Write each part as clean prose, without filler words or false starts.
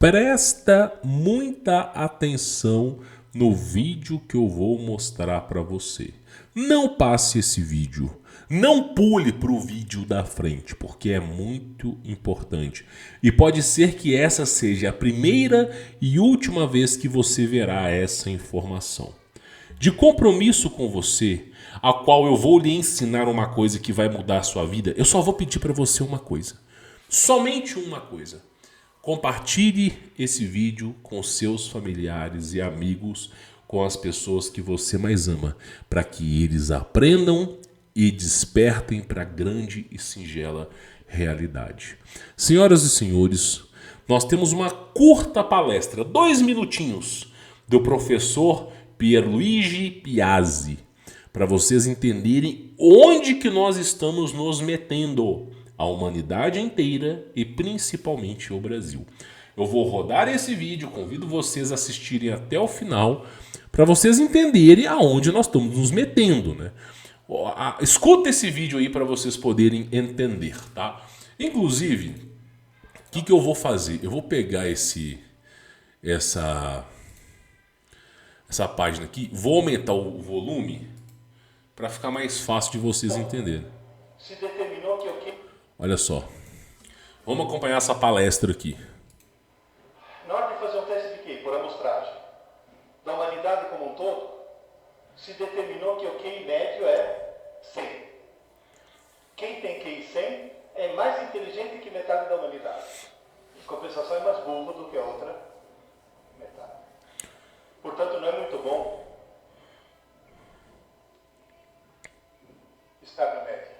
Presta muita atenção no vídeo que eu vou mostrar para você. Não passe esse vídeo. Não pule para o vídeo da frente, porque é muito importante. E pode ser que essa seja a primeira e última vez que você verá essa informação. De compromisso com você, a qual eu vou lhe ensinar uma coisa que vai mudar a sua vida, eu só vou pedir para você uma coisa. Somente uma coisa. Compartilhe esse vídeo com seus familiares e amigos, com as pessoas que você mais ama, para que eles aprendam e despertem para a grande e singela realidade. Senhoras e senhores, nós temos uma curta palestra, 2 minutinhos, do professor Pierluigi Piazzi, para vocês entenderem onde que nós estamos nos metendo, a humanidade inteira e principalmente o Brasil. Eu vou rodar esse vídeo, convido vocês a assistirem até o final, para vocês entenderem aonde nós estamos nos metendo, né? Escuta esse vídeo aí para vocês poderem entender, tá? Inclusive, o que eu vou fazer? Eu vou pegar essa página aqui, vou aumentar o volume para ficar mais fácil de vocês entenderem. Se determinou que Olha só. Vamos acompanhar essa palestra aqui. na hora de fazer um teste de quê? Por amostragem. Da humanidade como um todo, se determinou que o QI médio é 100. Quem tem QI 100 é mais inteligente que metade da humanidade. Em compensação, é mais burro do que a outra metade. Portanto, não é muito bom estar na média.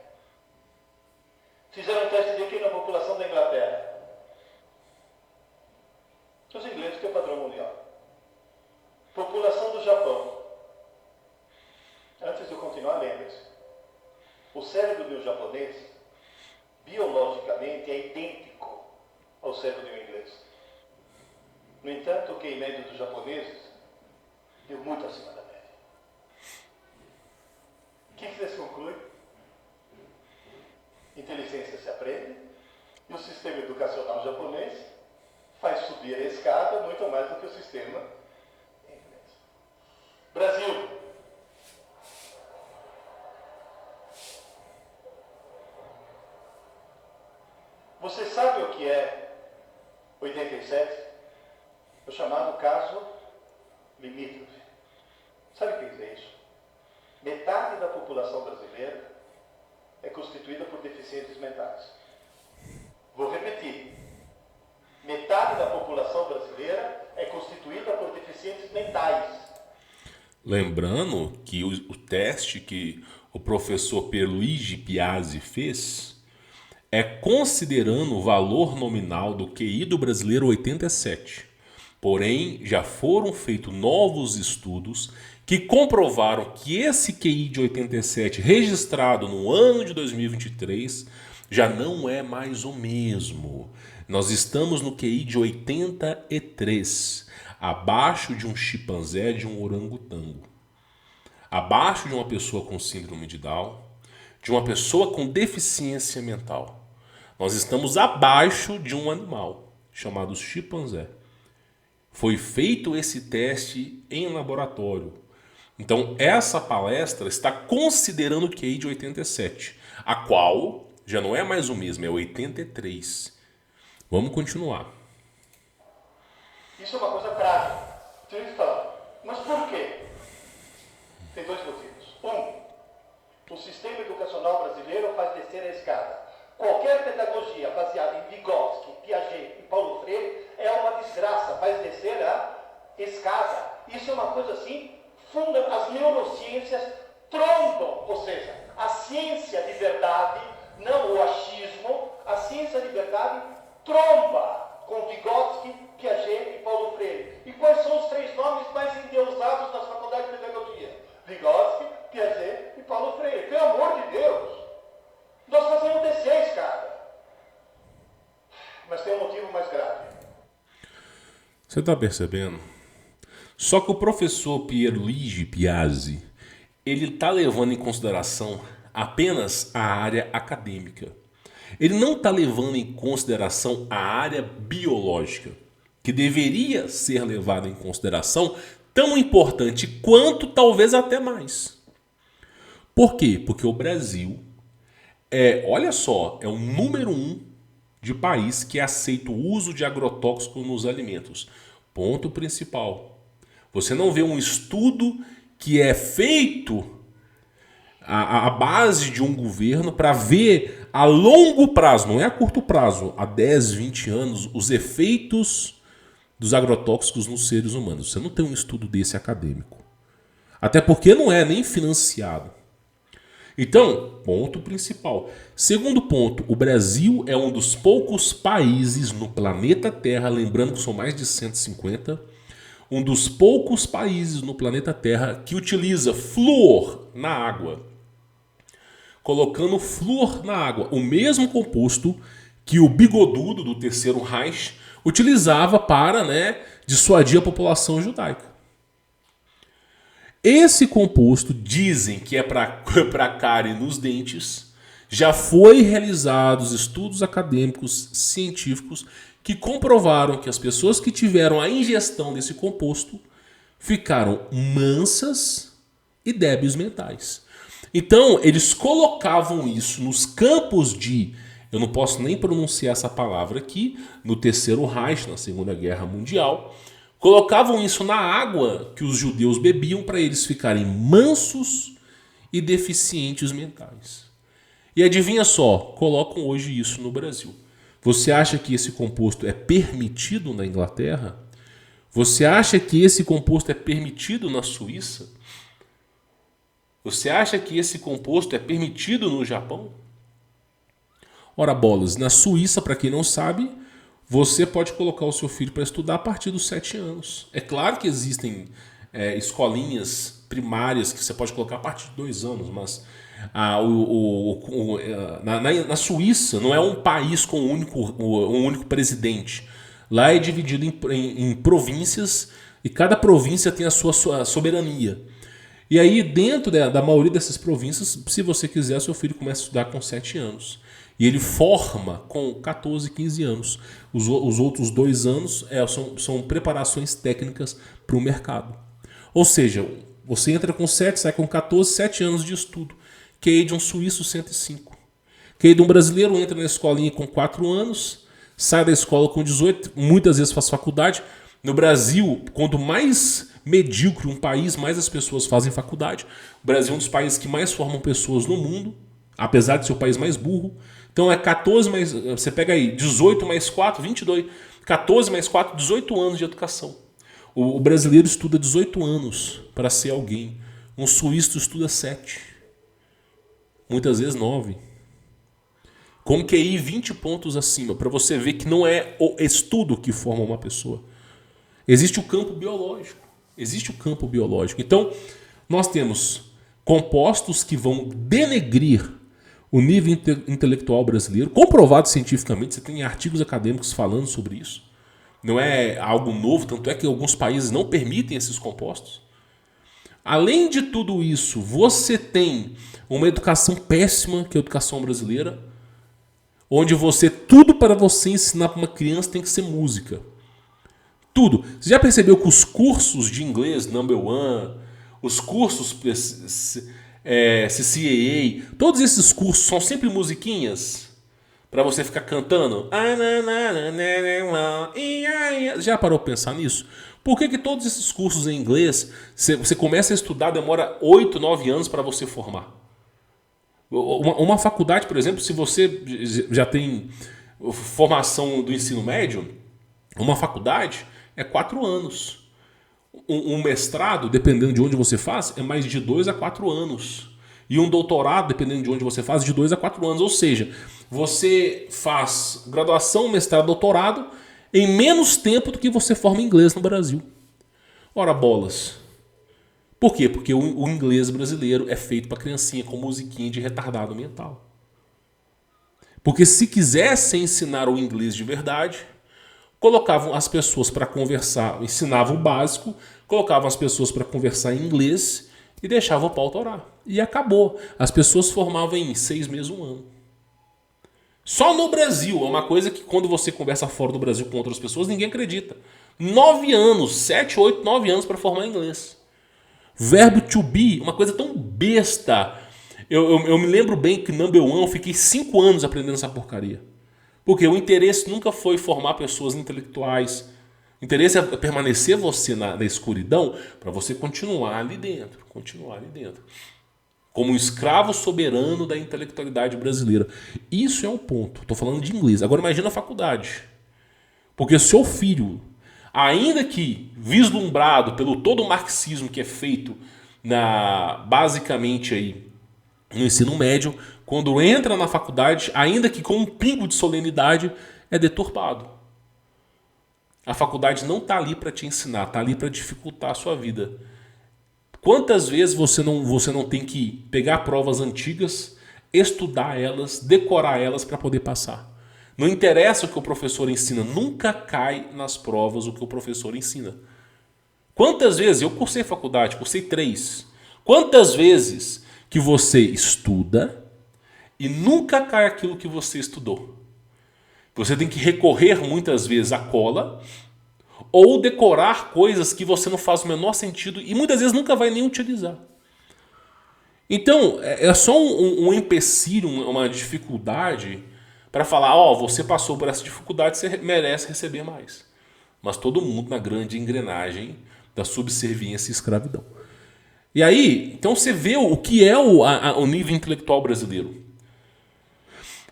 Fizeram um teste de QI na população da Inglaterra. Os ingleses têm o padrão mundial. População do Japão. Antes de eu continuar, lembre-se. O cérebro de um japonês, biologicamente, é idêntico ao cérebro de um inglês. No entanto, o QI médio dos japoneses deu muito acima da média. O que vocês concluem? Inteligência se aprende e o sistema educacional japonês faz subir a escada muito mais do que o sistema inglês. Brasil. Você sabe o que é 87? O chamado caso limítrofe. Sabe o que quer dizer isso? Metade da população brasileira é constituída por deficientes mentais. Vou repetir. Metade da população brasileira é constituída por deficientes mentais. Lembrando que o teste que o professor Pierluigi Piazzi fez é considerando o valor nominal do QI do brasileiro 87. Porém, já foram feitos novos estudos que comprovaram que esse QI de 87 registrado no ano de 2023 já não é mais o mesmo. Nós estamos no QI de 83, abaixo de um chimpanzé, de um orangotango, abaixo de uma pessoa com síndrome de Down, de uma pessoa com deficiência mental. Nós estamos abaixo de um animal chamado chimpanzé. Foi feito esse teste em laboratório. Então, essa palestra está considerando o QI de 87, a qual já não é mais o mesmo, é 83. Vamos continuar. Isso é uma coisa grave. Deixa eu te falar. Mas por quê? Tem 2 motivos. O sistema educacional brasileiro faz descer a escada. Qualquer pedagogia baseada em Vygotsky, Piaget e Paulo Freire é uma desgraça, faz descer a escada. Isso é uma coisa assim, as neurociências trombam, ou seja, a ciência de verdade, não o achismo, a ciência de verdade tromba com Vygotsky, Piaget e Paulo Freire. E quais são os 3 nomes mais endeusados nas faculdades de pedagogia? Vygotsky, Piaget e Paulo Freire. Pelo amor de Deus! Nós fazemos descer a escada. Mas tem um motivo mais grave. Você está percebendo? Só que o professor Pierluigi Piazzi, ele está levando em consideração apenas a área acadêmica. Ele não está levando em consideração a área biológica. que deveria ser levado em consideração, tão importante quanto, talvez até mais. Por quê? Porque o Brasil olha só, é o número 1 de país que aceita o uso de agrotóxicos nos alimentos. Ponto principal. Você não vê um estudo que é feito à base de um governo para ver a longo prazo, não é a curto prazo, há 10, 20 anos, os efeitos dos agrotóxicos nos seres humanos. Você não tem um estudo desse acadêmico. Até porque não é nem financiado. Então, ponto principal. Segundo ponto, o Brasil é um dos poucos países no planeta Terra, lembrando que são mais de 150, um dos poucos países no planeta Terra que utiliza flúor na água. Colocando flúor na água, o mesmo composto que o bigodudo do Terceiro Reich utilizava para, dissuadir a população judaica. Esse composto, dizem que é para cárie nos dentes, já foi realizados estudos acadêmicos, científicos, que comprovaram que as pessoas que tiveram a ingestão desse composto ficaram mansas e débeis mentais. Então, eles colocavam isso nos campos de, eu não posso nem pronunciar essa palavra aqui, no Terceiro Reich, na Segunda Guerra Mundial, colocavam isso na água que os judeus bebiam para eles ficarem mansos e deficientes mentais. E adivinha só, colocam hoje isso no Brasil. Você acha que esse composto é permitido na Inglaterra? Você acha que esse composto é permitido na Suíça? Você acha que esse composto é permitido no Japão? Ora bolas, na Suíça, para quem não sabe, você pode colocar o seu filho para estudar a partir dos 7 anos. É claro que existem escolinhas primárias que você pode colocar a partir de 2 anos, mas na Suíça não é um país com um único presidente. Lá é dividido em províncias e cada província tem a sua soberania. E aí dentro da maioria dessas províncias, se você quiser, seu filho começa a estudar com 7 anos. E ele forma com 14, 15 anos. Os outros 2 anos são preparações técnicas para o mercado. Ou seja, você entra com 7, sai com 14, 7 anos de estudo. QI de um suíço, 105. QI de um brasileiro entra na escolinha com 4 anos, sai da escola com 18, muitas vezes faz faculdade. No Brasil, quanto mais medíocre um país, mais as pessoas fazem faculdade. O Brasil é um dos países que mais formam pessoas no mundo, apesar de ser o país mais burro. Então é 14 mais... Você pega aí, 18 mais 4, 22. 14 mais 4, 18 anos de educação. O brasileiro estuda 18 anos para ser alguém. Um suíço estuda 7. Muitas vezes 9. Com QI 20 pontos acima, para você ver que não é o estudo que forma uma pessoa. Existe o campo biológico. Então, nós temos compostos que vão denegrir o nível intelectual brasileiro, comprovado cientificamente, você tem artigos acadêmicos falando sobre isso. Não é algo novo, tanto é que alguns países não permitem esses compostos. Além de tudo isso, você tem uma educação péssima, que é a educação brasileira, onde tudo para você ensinar para uma criança tem que ser música. Tudo. Você já percebeu que os cursos de inglês, number one, os cursos CCAA, todos esses cursos são sempre musiquinhas para você ficar cantando? Já parou para pensar nisso? Por que todos esses cursos em inglês, você começa a estudar, demora 8, 9 anos para você formar? Uma faculdade, por exemplo, se você já tem formação do ensino médio, uma faculdade é 4 anos. Um mestrado, dependendo de onde você faz, é mais de 2 a 4 anos. E um doutorado, dependendo de onde você faz, de 2 a 4 anos. Ou seja, você faz graduação, mestrado, doutorado em menos tempo do que você forma inglês no Brasil. Ora bolas. Por quê? Porque o inglês brasileiro é feito para criancinha com musiquinha de retardado mental. Porque se quisessem ensinar o inglês de verdade, colocavam as pessoas para conversar, ensinavam o básico, colocavam as pessoas para conversar em inglês e deixavam o pau torar. E acabou. As pessoas formavam em 6 meses, 1 ano. Só no Brasil. É uma coisa que quando você conversa fora do Brasil com outras pessoas, ninguém acredita. 9 anos, 7, 8, 9 anos para formar inglês. Verbo to be, uma coisa tão besta. Eu me lembro bem que Number One eu fiquei 5 anos aprendendo essa porcaria. Porque o interesse nunca foi formar pessoas intelectuais. O interesse é permanecer você na escuridão para você continuar ali dentro. Continuar ali dentro. Como um escravo soberano da intelectualidade brasileira. Isso é um ponto. Estou falando de inglês. Agora imagina a faculdade. Porque seu filho, ainda que vislumbrado pelo todo o marxismo que é feito basicamente aí, no ensino médio, quando entra na faculdade, ainda que com um pingo de solenidade, é deturpado. A faculdade não está ali para te ensinar, está ali para dificultar a sua vida. Quantas vezes você não tem que pegar provas antigas, estudar elas, decorar elas para poder passar? Não interessa o que o professor ensina, nunca cai nas provas o que o professor ensina. Quantas vezes, eu cursei faculdade, cursei 3, quantas vezes que você estuda e nunca cai aquilo que você estudou? Você tem que recorrer muitas vezes à cola ou decorar coisas que você não faz o menor sentido e muitas vezes nunca vai nem utilizar. Então, é só um empecilho, uma dificuldade para falar, você passou por essa dificuldade, você merece receber mais. Mas todo mundo na grande engrenagem da subserviência e escravidão. E aí, então você vê o que é o nível intelectual brasileiro.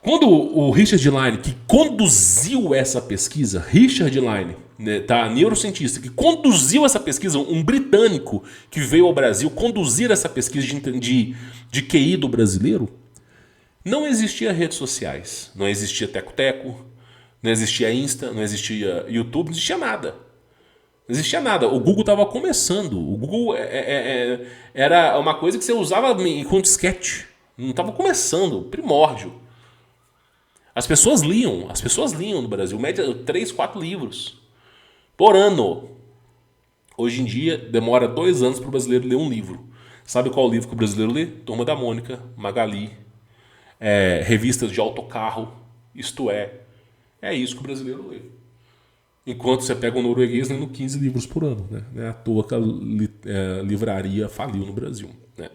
Quando o Richard Line, que conduziu essa pesquisa, Richard Line, né, neurocientista, que conduziu essa pesquisa, um britânico que veio ao Brasil conduzir essa pesquisa de QI do brasileiro, não existia redes sociais, não existia Teco-Teco, não existia Insta, não existia YouTube, não existia nada. Não existia nada. O Google estava começando. O Google era uma coisa que você usava com disquete. Não estava começando, primórdio. As pessoas liam no Brasil, média 3, 4 livros por ano. Hoje em dia demora 2 anos para o brasileiro ler um livro. Sabe qual livro que o brasileiro lê? Turma da Mônica, Magali, revistas de autocarro, isto é isso que o brasileiro lê. Enquanto você pega um norueguês lendo 15 livros por ano. Né? Não é à toa que a livraria faliu no Brasil. Né?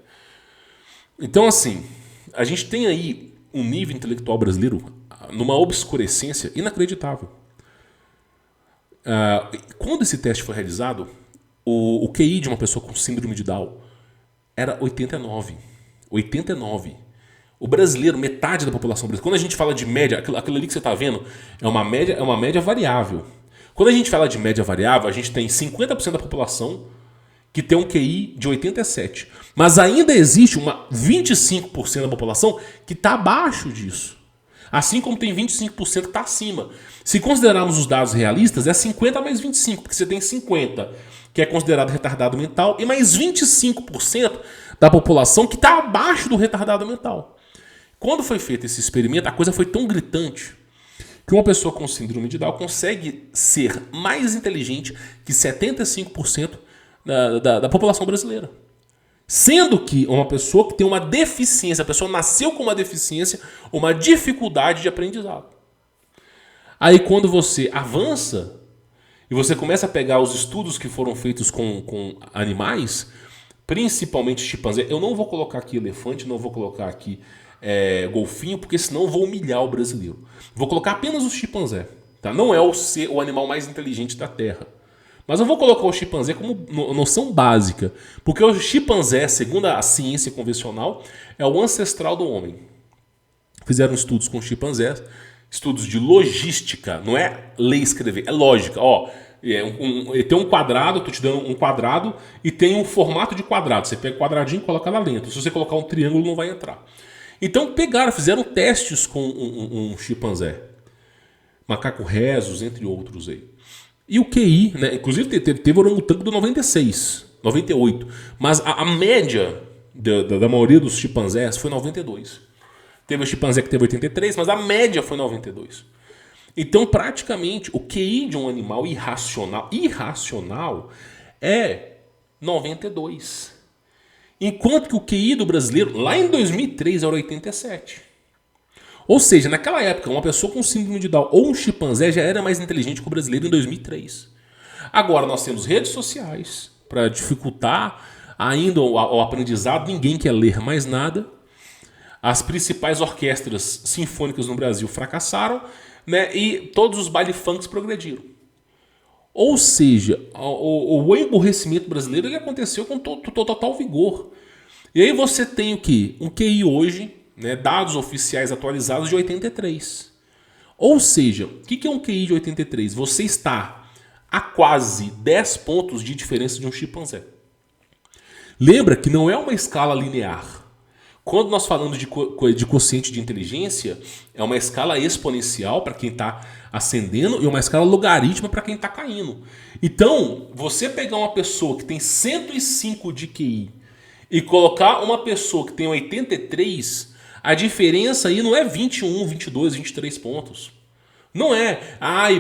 Então, assim, a gente tem aí um nível intelectual brasileiro numa obscurecência inacreditável. Quando esse teste foi realizado, o QI de uma pessoa com síndrome de Down era 89. 89. O brasileiro, metade da população brasileira. Quando a gente fala de média, aquilo ali que você está vendo é uma média variável. Quando a gente fala de média variável, a gente tem 50% da população que tem um QI de 87. Mas ainda existe 25% da população que está abaixo disso. Assim como tem 25% que está acima. Se considerarmos os dados realistas, é 50 mais 25, porque você tem 50% que é considerado retardado mental e mais 25% da população que está abaixo do retardado mental. Quando foi feito esse experimento, a coisa foi tão gritante que uma pessoa com síndrome de Down consegue ser mais inteligente que 75% da população brasileira. Sendo que uma pessoa que tem uma deficiência, a pessoa nasceu com uma deficiência, uma dificuldade de aprendizado. Aí quando você avança e você começa a pegar os estudos que foram feitos com animais, principalmente chimpanzé, eu não vou colocar aqui elefante, não vou colocar aqui golfinho, porque senão eu vou humilhar o brasileiro. Vou colocar apenas o chimpanzé. Tá? Não é o animal mais inteligente da Terra. Mas eu vou colocar o chimpanzé como noção básica. Porque o chimpanzé, segundo a ciência convencional, é o ancestral do homem. Fizeram estudos com chimpanzés, estudos de logística. Não é ler e escrever, é lógica. Tem um quadrado, estou te dando um quadrado, e tem um formato de quadrado. Você pega o quadradinho e coloca lá dentro. Se você colocar um triângulo, não vai entrar. Então fizeram testes com um chimpanzé. Macaco rhesus, entre outros aí. E o QI, né? Inclusive teve o orangotango do 96, 98. Mas a média da maioria dos chimpanzés foi 92. Teve o chimpanzé que teve 83, mas a média foi 92. Então, praticamente, o QI de um animal irracional é 92. Enquanto que o QI do brasileiro, lá em 2003, era 87. Ou seja, naquela época, uma pessoa com síndrome de Down ou um chimpanzé já era mais inteligente que o brasileiro em 2003. Agora nós temos redes sociais para dificultar ainda o aprendizado, ninguém quer ler mais nada. As principais orquestras sinfônicas no Brasil fracassaram, né, e todos os baile funks progrediram. Ou seja, o emburrecimento brasileiro ele aconteceu com total vigor. E aí você tem o quê? Um QI hoje, né, dados oficiais atualizados de 83. Ou seja, o que é um QI de 83? Você está a quase 10 pontos de diferença de um chimpanzé. Lembra que não é uma escala linear. Quando nós falamos de quociente de inteligência, é uma escala exponencial para quem está ascendendo e uma escala logarítmica para quem está caindo. Então, você pegar uma pessoa que tem 105 de QI e colocar uma pessoa que tem 83, a diferença aí não é 21, 22, 23 pontos. Não é,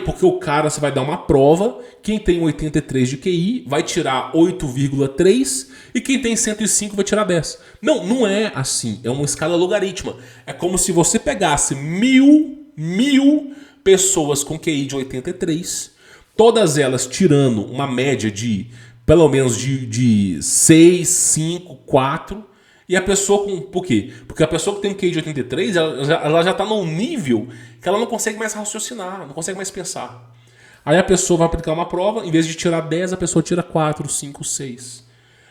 porque o cara, você vai dar uma prova, quem tem 83 de QI vai tirar 8,3 e quem tem 105 vai tirar 10. Não é assim, é uma escala logarítmica. É como se você pegasse mil pessoas com QI de 83, todas elas tirando uma média de pelo menos de 6, 5, 4, e a pessoa com... Por quê? Porque a pessoa que tem um QI de 83, ela já está num nível que ela não consegue mais raciocinar, não consegue mais pensar. Aí a pessoa vai aplicar uma prova, em vez de tirar 10, a pessoa tira 4, 5, 6.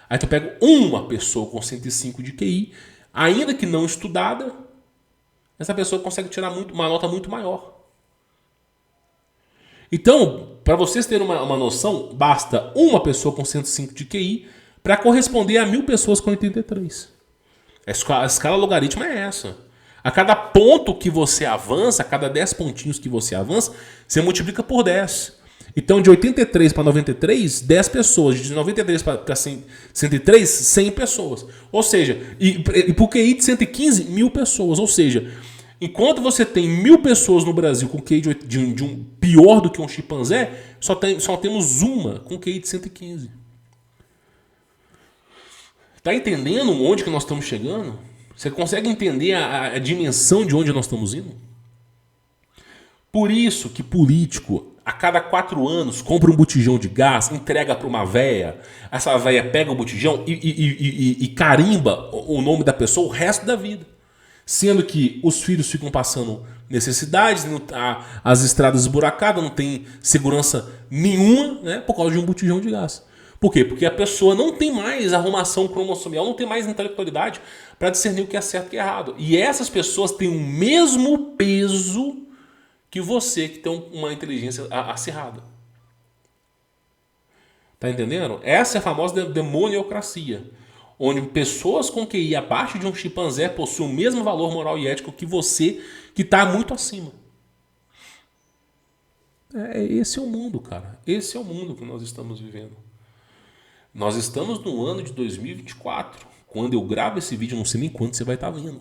Aí tu pega uma pessoa com 105 de QI, ainda que não estudada, essa pessoa consegue tirar uma nota muito maior. Então, para vocês terem uma noção, basta uma pessoa com 105 de QI para corresponder a 1000 pessoas com 83. A escala logarítmica é essa. A cada ponto que você avança, a cada 10 pontinhos que você avança, você multiplica por 10. Então, de 83 para 93, 10 pessoas. De 93 para 103, 100 pessoas. Ou seja, e para o QI de 115, 1000 pessoas. Ou seja, enquanto você tem 1000 pessoas no Brasil com QI de um pior do que um chimpanzé, só temos uma com QI de 115. Tá entendendo onde que nós estamos chegando? Você consegue entender a dimensão de onde nós estamos indo? Por isso que político, a cada 4 anos, compra um botijão de gás, entrega para uma véia, essa véia pega o botijão e carimba o nome da pessoa o resto da vida. Sendo que os filhos ficam passando necessidades, as estradas esburacadas, não tem segurança nenhuma, né, por causa de um botijão de gás. Por quê? Porque a pessoa não tem mais arrumação cromossomial, não tem mais intelectualidade para discernir o que é certo e o que é errado. E essas pessoas têm o mesmo peso que você, que tem uma inteligência acirrada. Tá entendendo? Essa é a famosa demoniocracia, onde pessoas com QI abaixo de um chimpanzé possuem o mesmo valor moral e ético que você, que está muito acima. Esse é o mundo, cara. Esse é o mundo que nós estamos vivendo. Nós estamos no ano de 2024. Quando eu gravo esse vídeo, eu não sei nem quando você vai estar vendo.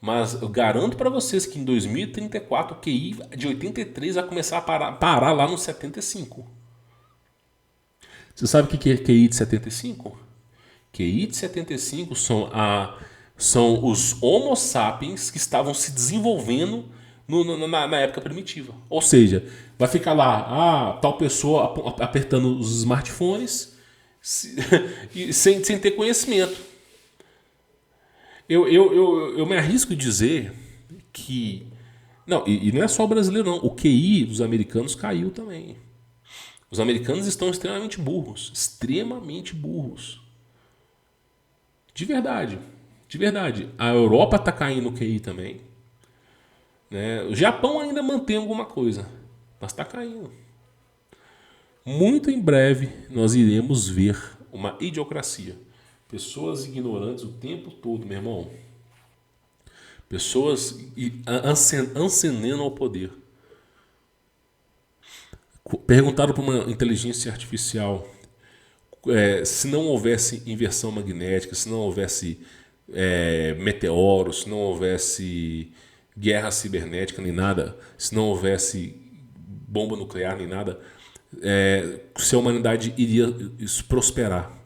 Mas eu garanto para vocês que em 2034 o QI de 83 vai começar a parar lá no 75. Você sabe o que é QI de 75? QI de 75 são os Homo sapiens que estavam se desenvolvendo na época primitiva. Ou seja, vai ficar lá tal pessoa apertando os smartphones sem ter conhecimento. Eu me arrisco a dizer que... Não, e não é só o brasileiro, não. O QI dos americanos caiu também. Os americanos estão extremamente burros. Extremamente burros. De verdade. De verdade. A Europa está caindo o QI também. Né? O Japão ainda mantém alguma coisa. Mas está caindo. Muito em breve nós iremos ver uma idiocracia. Pessoas ignorantes o tempo todo, meu irmão. Pessoas ascendendo ao poder. Perguntaram para uma inteligência artificial se não houvesse inversão magnética, se não houvesse meteoros, se não houvesse guerra cibernética nem nada, se não houvesse bomba nuclear nem nada, se a humanidade iria prosperar.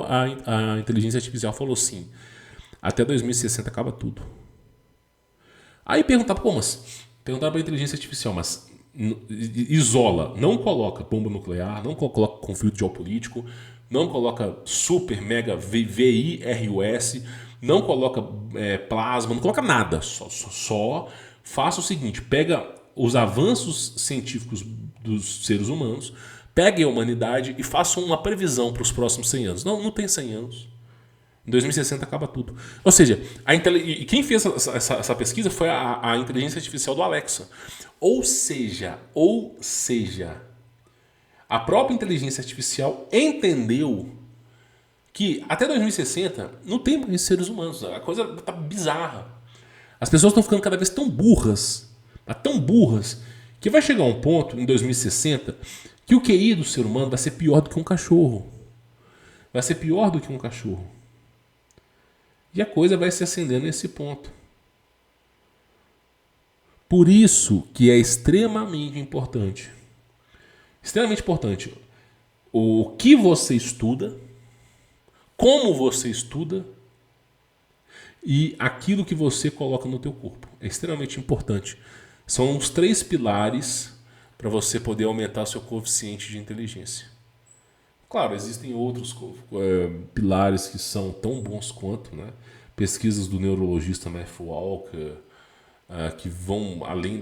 A inteligência artificial falou sim, até 2060 acaba tudo. Aí perguntaram para a inteligência artificial, mas Isola, não coloca bomba nuclear, não coloca conflito geopolítico, não coloca super, mega VIRUS, não coloca plasma, não coloca nada. Só faça o seguinte, pega os avanços científicos dos seres humanos, pegue a humanidade e faça uma previsão para os próximos 100 anos. Não tem 100 anos. Em 2060 acaba tudo. Ou seja, e quem fez essa pesquisa foi a inteligência artificial do Alexa. Ou seja, a própria inteligência artificial entendeu que até 2060 não tem mais seres humanos. A coisa tá bizarra. As pessoas estão ficando cada vez tão burras, que vai chegar um ponto em 2060 que o QI do ser humano vai ser pior do que um cachorro. Vai ser pior do que um cachorro. E a coisa vai se acendendo nesse ponto. Por isso que é extremamente importante. Extremamente importante. O que você estuda, como você estuda e aquilo que você coloca no teu corpo. É extremamente importante. São os 3 pilares para você poder aumentar seu coeficiente de inteligência. Claro, existem outros pilares que são tão bons quanto, né? Pesquisas do neurologista Matthew Walker, que vão além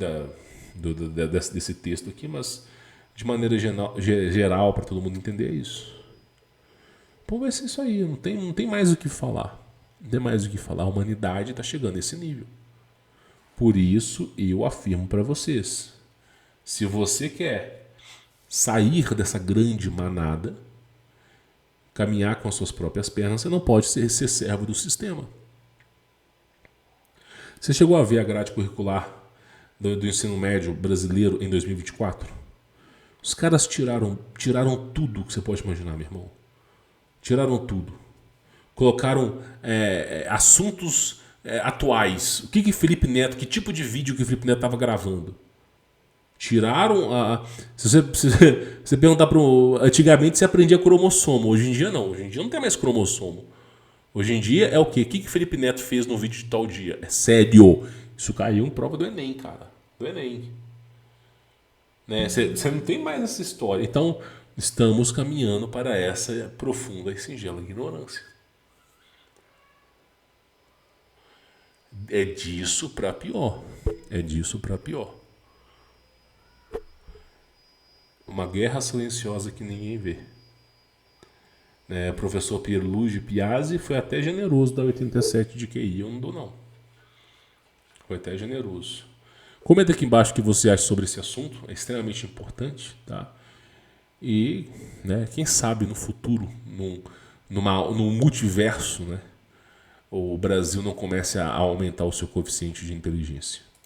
desse texto aqui, mas de maneira geral, para todo mundo entender, é isso. Então vai ser isso aí, não tem mais o que falar. Não tem mais o que falar, a humanidade está chegando a esse nível. Por isso eu afirmo para vocês, se você quer sair dessa grande manada, caminhar com as suas próprias pernas, você não pode ser servo do sistema. Você chegou a ver a grade curricular do ensino médio brasileiro em 2024? Os caras tiraram tudo que você pode imaginar, meu irmão. Tiraram tudo. Colocaram assuntos atuais. O que Felipe Neto, que tipo de vídeo que o Felipe Neto estava gravando? Tiraram se você perguntar antigamente você aprendia cromossomo. Hoje em dia não. Hoje em dia não tem mais cromossomo. Hoje em dia é o quê? O que Felipe Neto fez no vídeo de tal dia? É sério. Isso caiu em prova do Enem, cara. Do Enem. Né? Você não tem mais essa história. Então, estamos caminhando para essa profunda e singela ignorância. É disso para pior. É disso para pior. Uma guerra silenciosa que ninguém vê. O professor Pierluigi Piazzi foi até generoso da 87 de QI. Eu não dou, não. Foi até generoso. Comenta aqui embaixo o que você acha sobre esse assunto. É extremamente importante, tá? E, quem sabe no futuro, num multiverso, o Brasil não comece a aumentar o seu coeficiente de inteligência.